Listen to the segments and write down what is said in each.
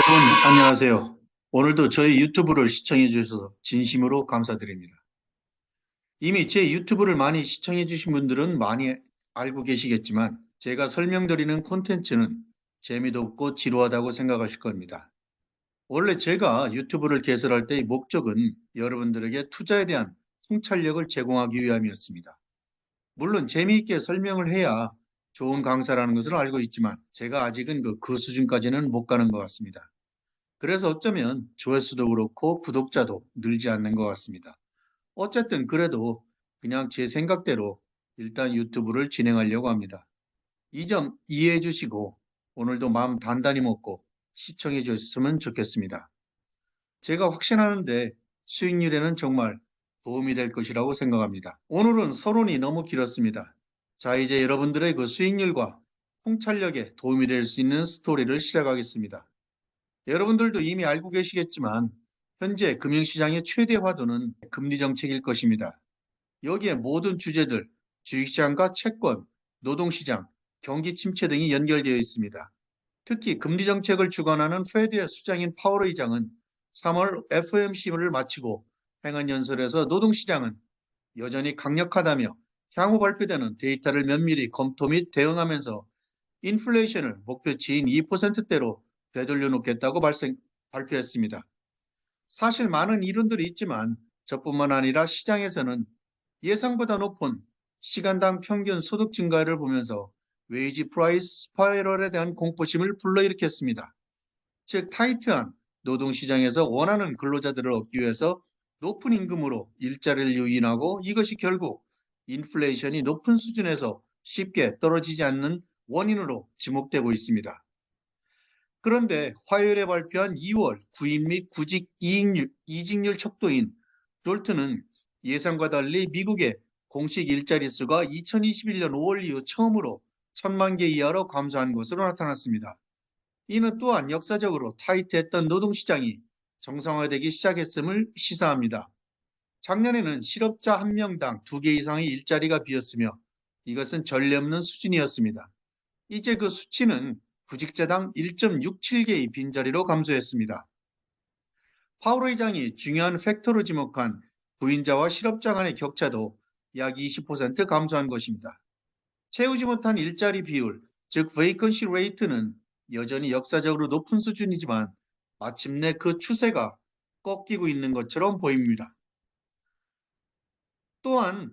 여러분, 안녕하세요. 오늘도 저희 유튜브를 시청해 주셔서 진심으로 감사드립니다. 이미 제 유튜브를 많이 시청해 주신 분들은 많이 알고 계시겠지만 제가 설명드리는 콘텐츠는 재미도 없고 지루하다고 생각하실 겁니다. 원래 제가 유튜브를 개설할 때의 목적은 여러분들에게 투자에 대한 통찰력을 제공하기 위함이었습니다. 물론 재미있게 설명을 해야 좋은 강사라는 것을 알고 있지만 제가 아직은 그 수준까지는 못 가는 것 같습니다. 그래서 어쩌면 조회수도 그렇고 구독자도 늘지 않는 것 같습니다. 어쨌든 그래도 그냥 제 생각대로 일단 유튜브를 진행하려고 합니다. 이 점 이해해 주시고 오늘도 마음 단단히 먹고 시청해 주셨으면 좋겠습니다. 제가 확신하는데 수익률에는 정말 도움이 될 것이라고 생각합니다. 오늘은 서론이 너무 길었습니다. 자, 이제 여러분들의 그 수익률과 통찰력에 도움이 될 수 있는 스토리를 시작하겠습니다. 여러분들도 이미 알고 계시겠지만 현재 금융시장의 최대 화두는 금리 정책일 것입니다. 여기에 모든 주제들, 주식시장과 채권, 노동시장, 경기 침체 등이 연결되어 있습니다. 특히 금리 정책을 주관하는 페드의 수장인 파월 의장은 3월 FOMC를 마치고 행한 연설에서 노동시장은 여전히 강력하다며 향후 발표되는 데이터를 면밀히 검토 및 대응하면서 인플레이션을 목표치인 2%대로 되돌려 놓겠다고 발표했습니다. 사실 많은 이론들이 있지만 저뿐만 아니라 시장에서는 예상보다 높은 시간당 평균 소득 증가를 보면서 웨이지 프라이스 스파이럴에 대한 공포심을 불러일으켰습니다. 즉 타이트한 노동시장에서 원하는 근로자들을 얻기 위해서 높은 임금으로 일자리를 유인하고 이것이 결국 인플레이션이 높은 수준에서 쉽게 떨어지지 않는 원인으로 지목되고 있습니다. 그런데 화요일에 발표한 2월 구입 및 구직 이직률 척도인 졸트는 예상과 달리 미국의 공식 일자리 수가 2021년 5월 이후 처음으로 1,000만 개 이하로 감소한 것으로 나타났습니다. 이는 또한 역사적으로 타이트했던 노동시장이 정상화되기 시작했음을 시사합니다. 작년에는 실업자 1명당 2개 이상의 일자리가 비었으며 이것은 전례 없는 수준이었습니다. 이제 그 수치는 구직자당 1.67개의 빈자리로 감소했습니다. 파월 의장이 중요한 팩터로 지목한 부인자와 실업자 간의 격차도 약 20% 감소한 것입니다. 채우지 못한 일자리 비율, 즉 vacancy rate는 여전히 역사적으로 높은 수준이지만 마침내 그 추세가 꺾이고 있는 것처럼 보입니다. 또한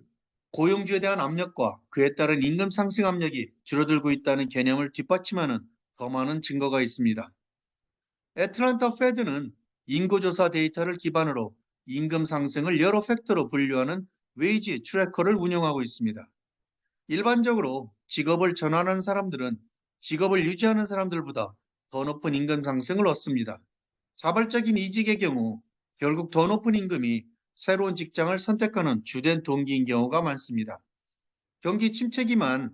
고용주에 대한 압력과 그에 따른 임금 상승 압력이 줄어들고 있다는 개념을 뒷받침하는 더 많은 증거가 있습니다. 애틀란타 페드는 인구조사 데이터를 기반으로 임금 상승을 여러 팩터로 분류하는 웨이지 트래커를 운영하고 있습니다. 일반적으로 직업을 전환한 사람들은 직업을 유지하는 사람들보다 더 높은 임금 상승을 얻습니다. 자발적인 이직의 경우 결국 더 높은 임금이 새로운 직장을 선택하는 주된 동기인 경우가 많습니다. 경기 침체기만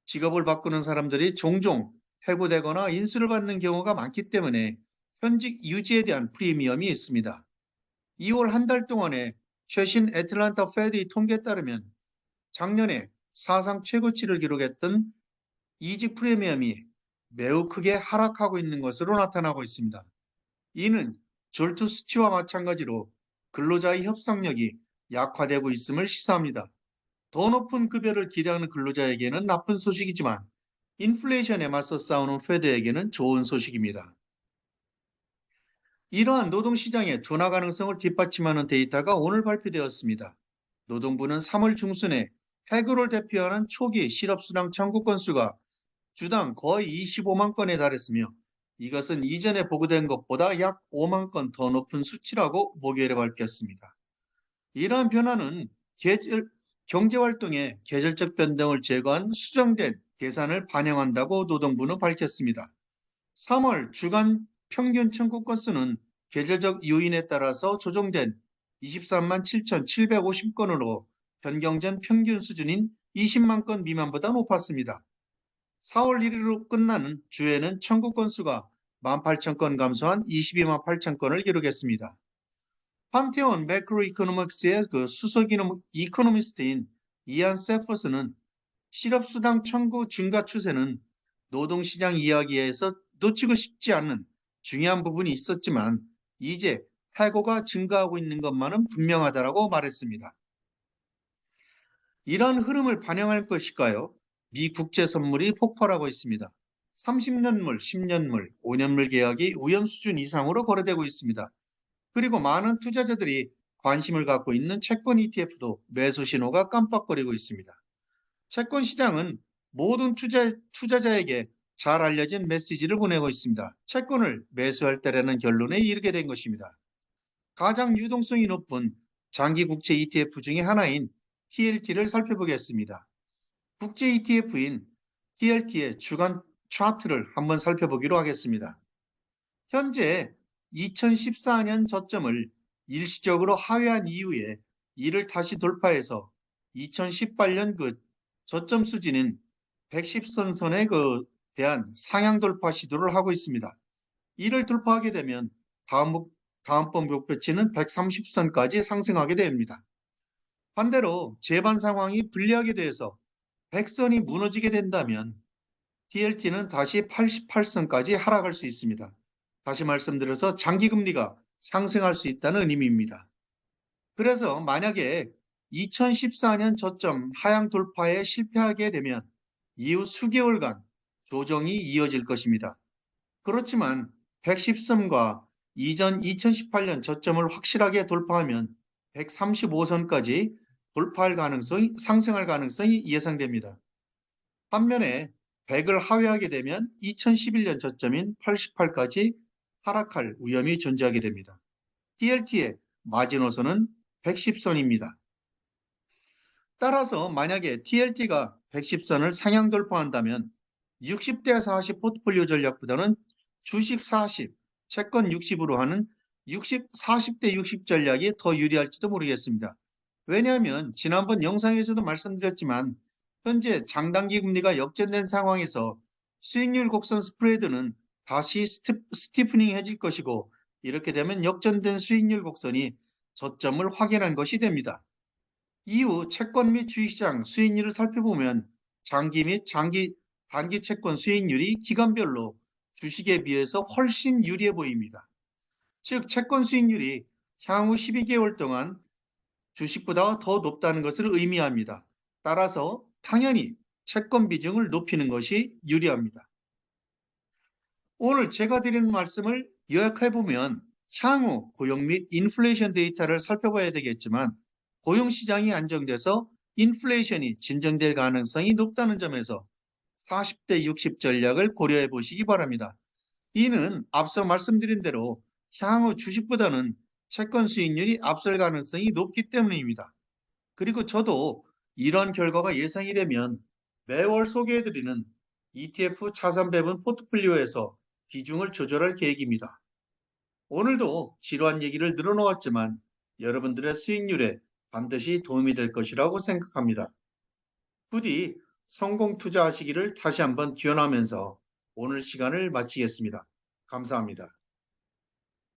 직업을 바꾸는 사람들이 종종 해고되거나 인수를 받는 경우가 많기 때문에 현직 유지에 대한 프리미엄이 있습니다. 2월 한 달 동안의 최신 애틀란타 페드의 통계에 따르면 작년에 사상 최고치를 기록했던 이직 프리미엄이 매우 크게 하락하고 있는 것으로 나타나고 있습니다. 이는 졸투 수치와 마찬가지로 근로자의 협상력이 약화되고 있음을 시사합니다. 더 높은 급여를 기대하는 근로자에게는 나쁜 소식이지만 인플레이션에 맞서 싸우는 페드에게는 좋은 소식입니다. 이러한 노동시장의 둔화 가능성을 뒷받침하는 데이터가 오늘 발표되었습니다. 노동부는 3월 중순에 해고를 대표하는 초기 실업수당 청구 건수가 주당 거의 25만 건에 달했으며 이것은 이전에 보고된 것보다 약 5만 건 더 높은 수치라고 목요일에 밝혔습니다. 이러한 변화는 경제활동의 계절적 변동을 제거한 수정된 계산을 반영한다고 노동부는 밝혔습니다. 3월 주간 평균 청구 건수는 계절적 요인에 따라서 조정된 23만 7,750건으로 변경전 평균 수준인 20만 건 미만보다 높았습니다. 4월 1일로 끝나는 주에는 청구 건수가 18,000건 감소한 22만 8천 건을 기록했습니다. 판테온 매크로 이코노믹스의 그 수석 이코노미스트인 이안 세퍼스는 실업수당 청구 증가 추세는 노동시장 이야기에서 놓치고 싶지 않은 중요한 부분이 있었지만 이제 해고가 증가하고 있는 것만은 분명하다라고 말했습니다. 이런 흐름을 반영할 것일까요? 미 국제 선물이 폭발하고 있습니다. 30년물, 10년물, 5년물 계약이 위험 수준 이상으로 거래되고 있습니다. 그리고 많은 투자자들이 관심을 갖고 있는 채권 ETF도 매수 신호가 깜빡거리고 있습니다. 채권 시장은 모든 투자자에게 잘 알려진 메시지를 보내고 있습니다. 채권을 매수할 때라는 결론에 이르게 된 것입니다. 가장 유동성이 높은 장기 국채 ETF 중에 하나인 TLT를 살펴보겠습니다. 국제 ETF인 TLT의 주간 차트를 한번 살펴보기로 하겠습니다. 현재 2014년 저점을 일시적으로 하회한 이후에 이를 다시 돌파해서 2018년 그 저점 수준인 110선선에 대한 상향 돌파 시도를 하고 있습니다. 이를 돌파하게 되면 다음번 목표치는 130선까지 상승하게 됩니다. 반대로 재반 상황이 불리하게 돼서 100선이 무너지게 된다면 TLT는 다시 88선까지 하락할 수 있습니다. 다시 말씀드려서 장기금리가 상승할 수 있다는 의미입니다. 그래서 만약에 2014년 저점 하향 돌파에 실패하게 되면 이후 수개월간 조정이 이어질 것입니다. 그렇지만 110선과 이전 2018년 저점을 확실하게 돌파하면 135선까지 상승할 가능성이 예상됩니다. 반면에 100을 하회하게 되면 2011년 저점인 88까지 하락할 위험이 존재하게 됩니다. TLT의 마지노선은 110선입니다. 따라서 만약에 TLT가 110선을 상향 돌파한다면 60대 40 포트폴리오 전략보다는 주식 40, 채권 60으로 하는 40대 60 전략이 더 유리할지도 모르겠습니다. 왜냐하면 지난번 영상에서도 말씀드렸지만 현재 장단기 금리가 역전된 상황에서 수익률 곡선 스프레드는 다시 스티프닝해질 것이고 이렇게 되면 역전된 수익률 곡선이 저점을 확인한 것이 됩니다. 이후 채권 및 주식시장 수익률을 살펴보면 장기 및 단기 채권 수익률이 기간별로 주식에 비해서 훨씬 유리해 보입니다. 즉 채권 수익률이 향후 12개월 동안 주식보다 더 높다는 것을 의미합니다. 따라서 당연히 채권 비중을 높이는 것이 유리합니다. 오늘 제가 드리는 말씀을 요약해 보면 향후 고용 및 인플레이션 데이터를 살펴봐야 되겠지만 고용 시장이 안정돼서 인플레이션이 진정될 가능성이 높다는 점에서 40대 60 전략을 고려해 보시기 바랍니다. 이는 앞서 말씀드린 대로 향후 주식보다는 채권 수익률이 앞설 가능성이 높기 때문입니다. 그리고 저도 이런 결과가 예상이 되면 매월 소개해드리는 ETF 자산 배분 포트폴리오에서 비중을 조절할 계획입니다. 오늘도 지루한 얘기를 늘어놓았지만 여러분들의 수익률에 반드시 도움이 될 것이라고 생각합니다. 부디 성공 투자하시기를 다시 한번 기원하면서 오늘 시간을 마치겠습니다. 감사합니다.